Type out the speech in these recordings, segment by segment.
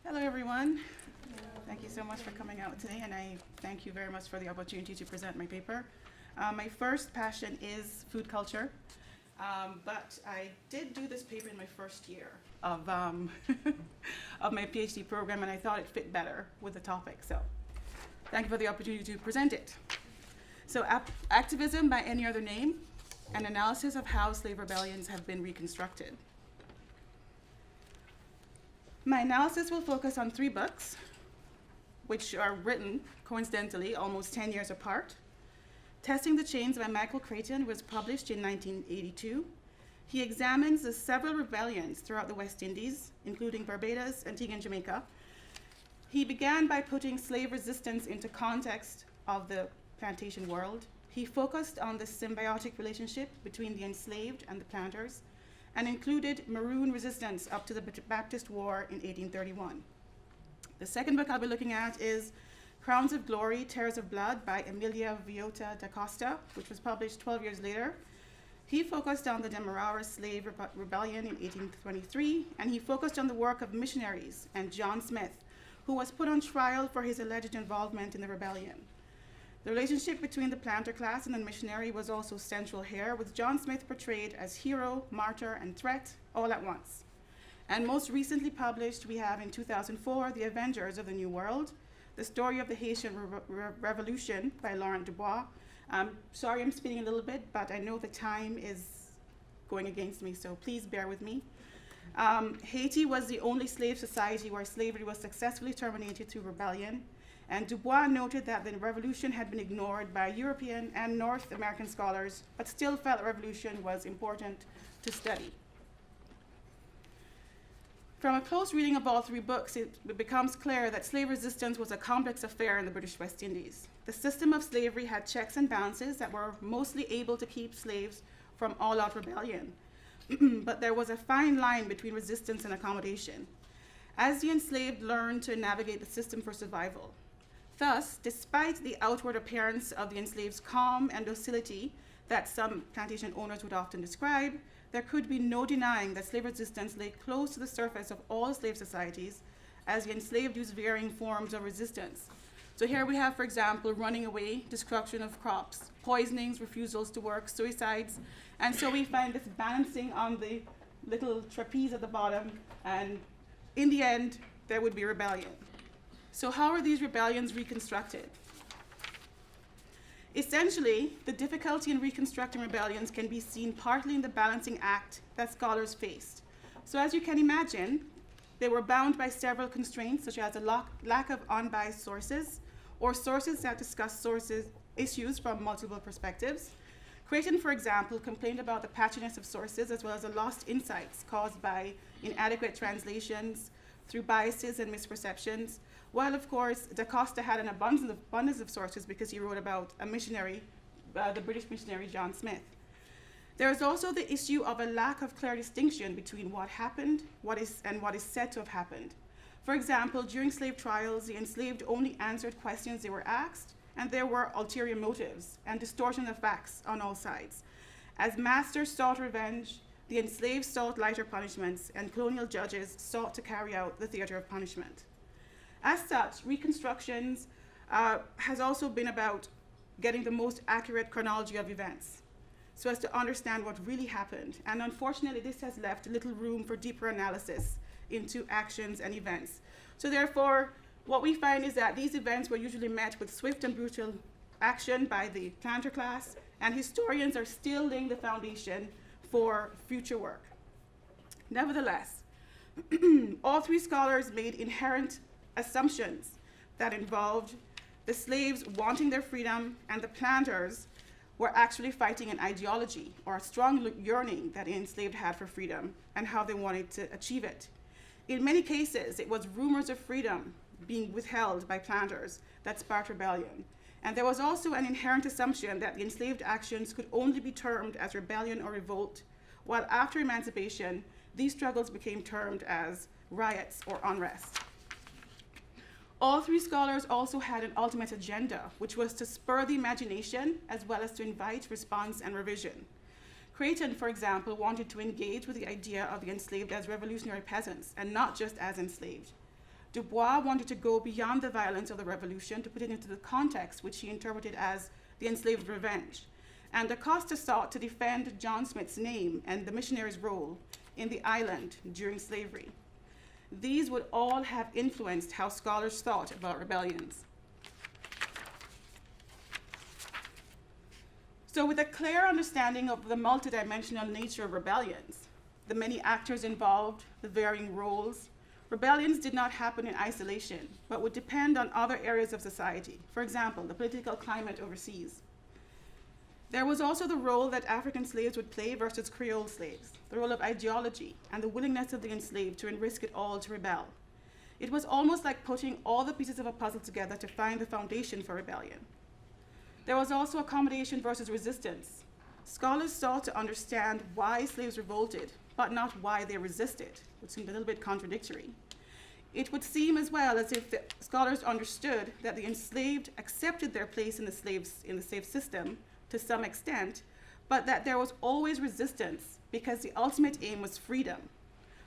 Hello, everyone. Thank you so much for coming out today, and I thank you very much for the opportunity to present my paper. My first passion is food culture, but I did do this paper in my first year of, of my PhD program, and I thought it fit better with the topic. So thank you for the opportunity to present it. So activism by any other name, an analysis of how slave rebellions have been reconstructed. My analysis will focus on 3 books, which are written, coincidentally, almost 10 years apart. Testing the Chains by Michael Creighton was published in 1982. He examines the several rebellions throughout the West Indies, including Barbados, Antigua, and Jamaica. He began by putting slave resistance into context of the plantation world. He focused on the symbiotic relationship between the enslaved and the planters, and included Maroon resistance up to the Baptist War in 1831. The second book I'll be looking at is Crowns of Glory, Tears of Blood by Emilia Villota da Costa, which was published 12 years later. He focused on the Demerara slave rebellion in 1823, and he focused on the work of missionaries and John Smith, who was put on trial for his alleged involvement in the rebellion. The relationship between the planter class and the missionary was also central here, with John Smith portrayed as hero, martyr, and threat all at once. And most recently published, we have in 2004, The Avengers of the New World, the story of the Haitian Revolution by Laurent Dubois. Sorry I'm speaking a little bit, but I know the time is going against me, so please bear with me. Haiti was the only slave society where slavery was successfully terminated through rebellion. And Dubois noted that the revolution had been ignored by European and North American scholars, but still felt the revolution was important to study. From a close reading of all 3 books, it becomes clear that slave resistance was a complex affair in the British West Indies. The system of slavery had checks and balances that were mostly able to keep slaves from all-out rebellion. But there was a fine line between resistance and accommodation, as the enslaved learned to navigate the system for survival. Thus, despite the outward appearance of the enslaved's calm and docility that some plantation owners would often describe, there could be no denying that slave resistance lay close to the surface of all slave societies, as the enslaved used varying forms of resistance. So here we have, for example, running away, destruction of crops, poisonings, refusals to work, suicides, and so we find this balancing on the little trapeze at the bottom, and in the end, there would be rebellion. So how are these rebellions reconstructed? Essentially, the difficulty in reconstructing rebellions can be seen partly in the balancing act that scholars faced. So as you can imagine, they were bound by several constraints, such as a lack of unbiased sources, or sources that discuss issues from multiple perspectives. Creighton, for example, complained about the patchiness of sources, as well as the lost insights caused by inadequate translations, through biases and misperceptions, while of course Da Costa had an abundance of sources because he wrote about a missionary, the British missionary John Smith. There is also the issue of a lack of clear distinction between what happened, what is said to have happened. For example, during slave trials, the enslaved only answered questions they were asked, and there were ulterior motives and distortion of facts on all sides. As masters sought revenge, the enslaved sought lighter punishments, and colonial judges sought to carry out the theater of punishment. As such, reconstructions has also been about getting the most accurate chronology of events, so as to understand what really happened. And unfortunately, this has left little room for deeper analysis into actions and events. So therefore, what we find is that these events were usually met with swift and brutal action by the planter class, and historians are still laying the foundation for future work. Nevertheless, all 3 scholars made inherent assumptions that involved the slaves wanting their freedom and the planters were actually fighting an ideology or a strong yearning that the enslaved had for freedom and how they wanted to achieve it. In many cases, it was rumors of freedom being withheld by planters that sparked rebellion. And there was also an inherent assumption that the enslaved actions could only be termed as rebellion or revolt, while after emancipation, these struggles became termed as riots or unrest. All 3 scholars also had an ultimate agenda, which was to spur the imagination as well as to invite response and revision. Creighton, for example, wanted to engage with the idea of the enslaved as revolutionary peasants and not just as enslaved. Du Bois wanted to go beyond the violence of the revolution to put it into the context which he interpreted as the enslaved revenge. And Acosta sought to defend John Smith's name and the missionary's role in the island during slavery. These would all have influenced how scholars thought about rebellions. So with a clear understanding of the multidimensional nature of rebellions, the many actors involved, the varying roles, rebellions did not happen in isolation, but would depend on other areas of society. For example, the political climate overseas. There was also the role that African slaves would play versus Creole slaves, the role of ideology, and the willingness of the enslaved to risk it all to rebel. It was almost like putting all the pieces of a puzzle together to find the foundation for rebellion. There was also accommodation versus resistance. Scholars sought to understand why slaves revolted, but not why they resisted, which seemed a little bit contradictory. It would seem as well as if the scholars understood that the enslaved accepted their place in the slave system to some extent, but that there was always resistance because the ultimate aim was freedom.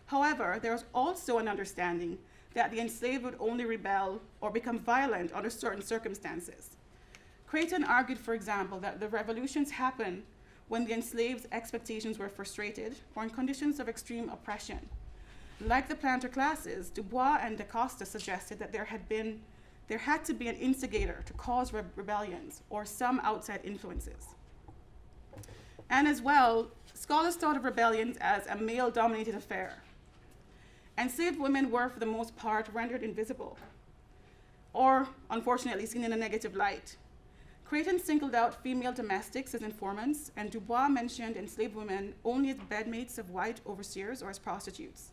However, there was also an understanding that the enslaved would only rebel or become violent under certain circumstances. Creighton argued, for example, that the revolutions happened when the enslaved's expectations were frustrated or in conditions of extreme oppression. Like the planter classes, Du Bois and Acosta suggested that there had to be an instigator to cause rebellions or some outside influences. And as well, scholars thought of rebellions as a male-dominated affair. Enslaved women were, for the most part, rendered invisible, or unfortunately seen in a negative light. Creighton singled out female domestics as informants, and Du Bois mentioned enslaved women only as bedmates of white overseers or as prostitutes.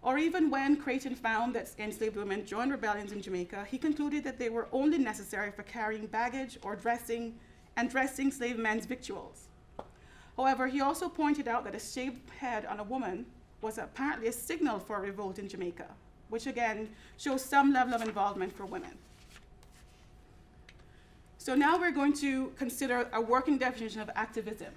Or even when Creighton found that enslaved women joined rebellions in Jamaica, he concluded that they were only necessary for carrying baggage or dressing slave men's victuals. However, he also pointed out that a shaved head on a woman was apparently a signal for a revolt in Jamaica, which again shows some level of involvement for women. So now we're going to consider a working definition of activism.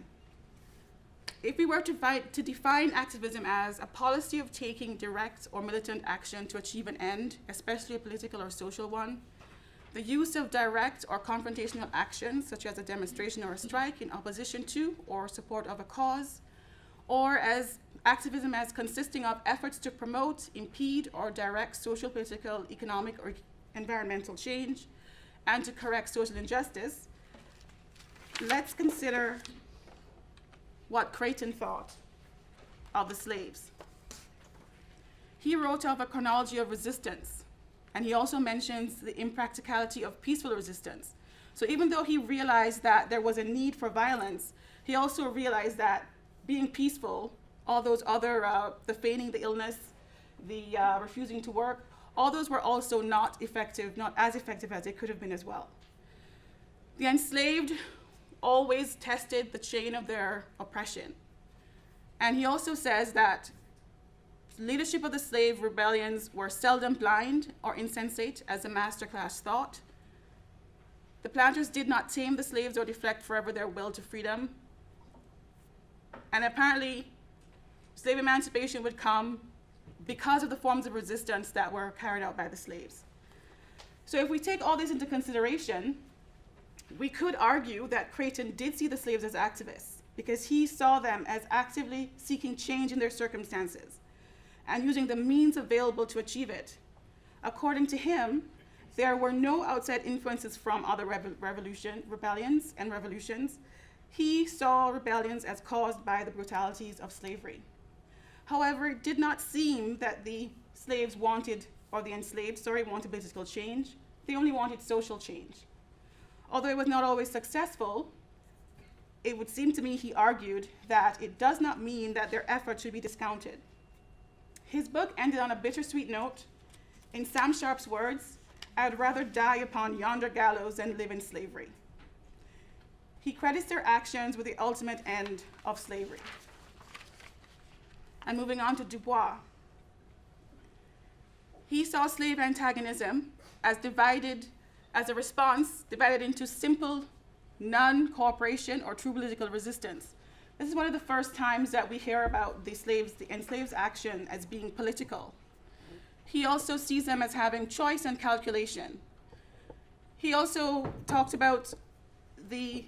If we were to define activism as a policy of taking direct or militant action to achieve an end, especially a political or social one, the use of direct or confrontational actions, such as a demonstration or a strike in opposition to or support of a cause, or as activism as consisting of efforts to promote, impede, or direct social, political, economic, or environmental change, and to correct social injustice, let's consider what Creighton thought of the slaves. He wrote of a chronology of resistance, and he also mentions the impracticality of peaceful resistance. So even though he realized that there was a need for violence, he also realized that being peaceful, all those other, the feigning the illness, the refusing to work, all those were also not as effective as they could have been as well. The enslaved always tested the chain of their oppression. And he also says that leadership of the slave rebellions were seldom blind or insensate, as the master class thought. The planters did not tame the slaves or deflect forever their will to freedom. And apparently, slave emancipation would come because of the forms of resistance that were carried out by the slaves. So if we take all this into consideration, we could argue that Creighton did see the slaves as activists because he saw them as actively seeking change in their circumstances and using the means available to achieve it. According to him, there were no outside influences from other rebellions and revolutions. He saw rebellions as caused by the brutalities of slavery. However, it did not seem that the enslaved wanted political change. They only wanted social change. Although it was not always successful, it would seem to me, he argued, that it does not mean that their efforts should be discounted. His book ended on a bittersweet note. In Sam Sharp's words, "I'd rather die upon yonder gallows than live in slavery." He credits their actions with the ultimate end of slavery. And moving on to Du Bois. He saw slave antagonism as a response divided into simple non-cooperation or true political resistance. This is one of the first times that we hear about the enslaved's action as being political. he also sees them as having choice and calculation. He also talked about the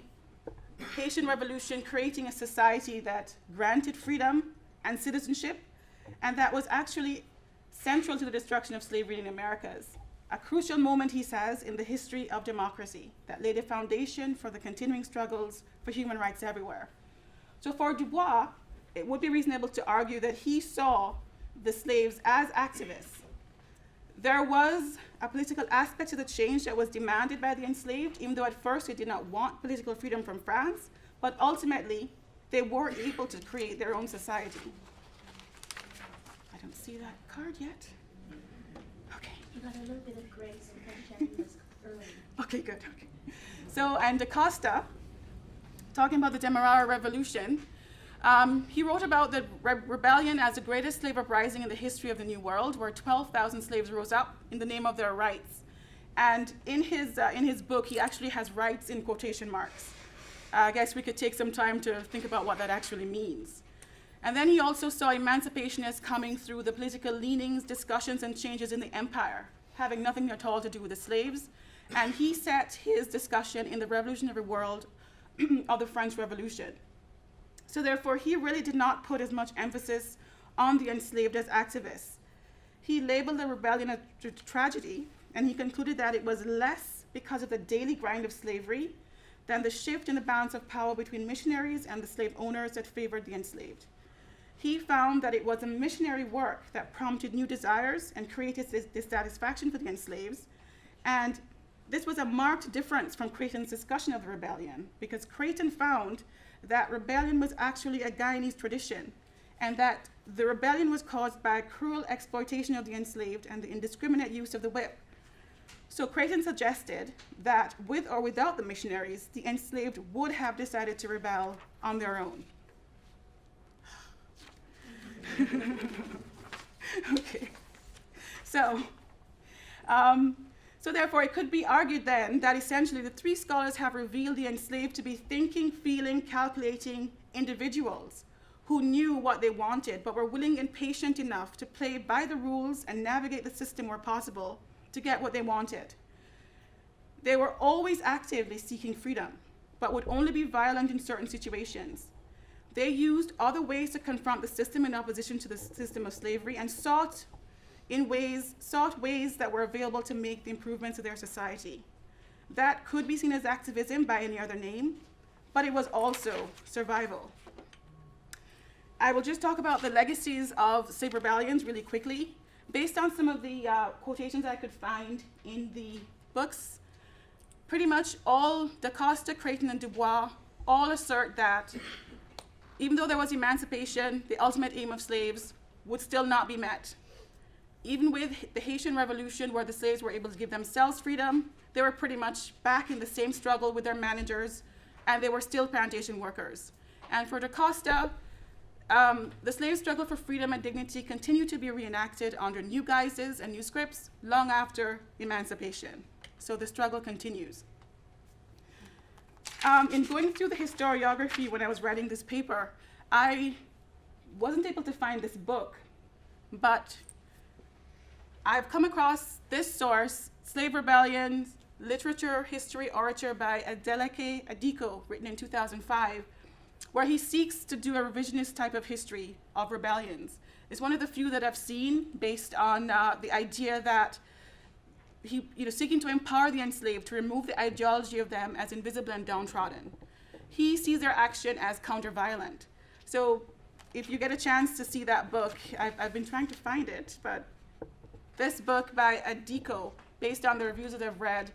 Haitian Revolution creating a society that granted freedom and citizenship, and that was actually central to the destruction of slavery in the Americas. A crucial moment, he says, in the history of democracy that laid a foundation for the continuing struggles for human rights everywhere. So for Du Bois, it would be reasonable to argue that he saw the slaves as activists. There was a political aspect to the change that was demanded by the enslaved, even though at first they did not want political freedom from France, but ultimately they were able to create their own society. I don't see that card yet. Okay. You got a little bit of grace and sunshine early. Okay, good. Okay. So, and Da Costa, talking about the Demerara Revolution, he wrote about the rebellion as the greatest slave uprising in the history of the New World, where 12,000 slaves rose up in the name of their rights. And in his book, he actually has rights in quotation marks. I guess we could take some time to think about what that actually means. And then he also saw emancipation as coming through the political leanings, discussions, and changes in the empire, having nothing at all to do with the slaves. And he set his discussion in the revolutionary world of the French Revolution. So therefore, he really did not put as much emphasis on the enslaved as activists. He labeled the rebellion a tragedy, and he concluded that it was less because of the daily grind of slavery than the shift in the balance of power between missionaries and the slave owners that favored the enslaved. He found that it was a missionary work that prompted new desires and created dissatisfaction for the enslaved. And this was a marked difference from Creighton's discussion of the rebellion, because Creighton found that rebellion was actually a Guyanese tradition, and that the rebellion was caused by cruel exploitation of the enslaved and the indiscriminate use of the whip. So Creighton suggested that with or without the missionaries, the enslaved would have decided to rebel on their own. Okay. So therefore, it could be argued then that essentially the three scholars have revealed the enslaved to be thinking, feeling, calculating individuals who knew what they wanted, but were willing and patient enough to play by the rules and navigate the system where possible to get what they wanted. They were always actively seeking freedom, but would only be violent in certain situations. They used other ways to confront the system in opposition to the system of slavery, and sought ways that were available to make the improvements of their society. That could be seen as activism by any other name, but it was also survival. I will just talk about the legacies of slave rebellions really quickly. Based on some of the quotations I could find in the books, pretty much all Da Costa, Creighton, and Du Bois all assert that even though there was emancipation, the ultimate aim of slaves would still not be met. Even with the Haitian Revolution, where the slaves were able to give themselves freedom, they were pretty much back in the same struggle with their managers, and they were still plantation workers. And for Da Costa, the slave struggle for freedom and dignity continued to be reenacted under new guises and new scripts long after emancipation. So the struggle continues. In going through the historiography when I was writing this paper, I wasn't able to find this book, but I've come across this source, Slave Rebellions, Literature, History, Orature by Adeleke Adiko, written in 2005, where he seeks to do a revisionist type of history of rebellions. It's one of the few that I've seen based on the idea that he, seeking to empower the enslaved, to remove the ideology of them as invisible and downtrodden. He sees their action as counter-violent. So if you get a chance to see that book, I've been trying to find it, but this book by Adiko, based on the reviews that I've read,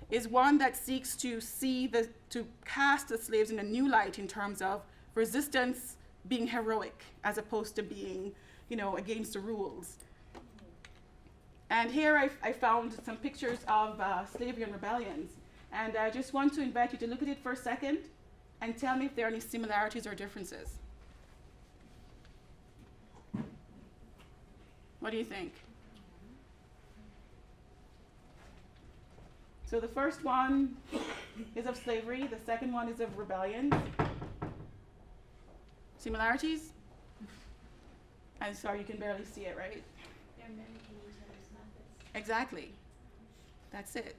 is one that seeks to to cast the slaves in a new light in terms of resistance being heroic as opposed to being, against the rules. And here I found some pictures of slavery and rebellions. And I just want to invite you to look at it for a second and tell me if there are any similarities or differences. What do you think? So the first one is of slavery, the second one is of rebellion. Similarities? I'm sorry, you can barely see it, right? They're mimicking each other's Exactly. That's it.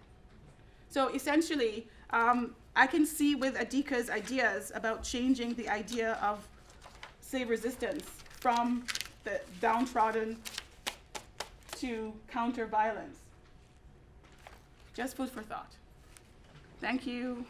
So essentially, I can see with Adika's ideas about changing the idea of slave resistance from the downtrodden to counter violence. Just food for thought. Thank you.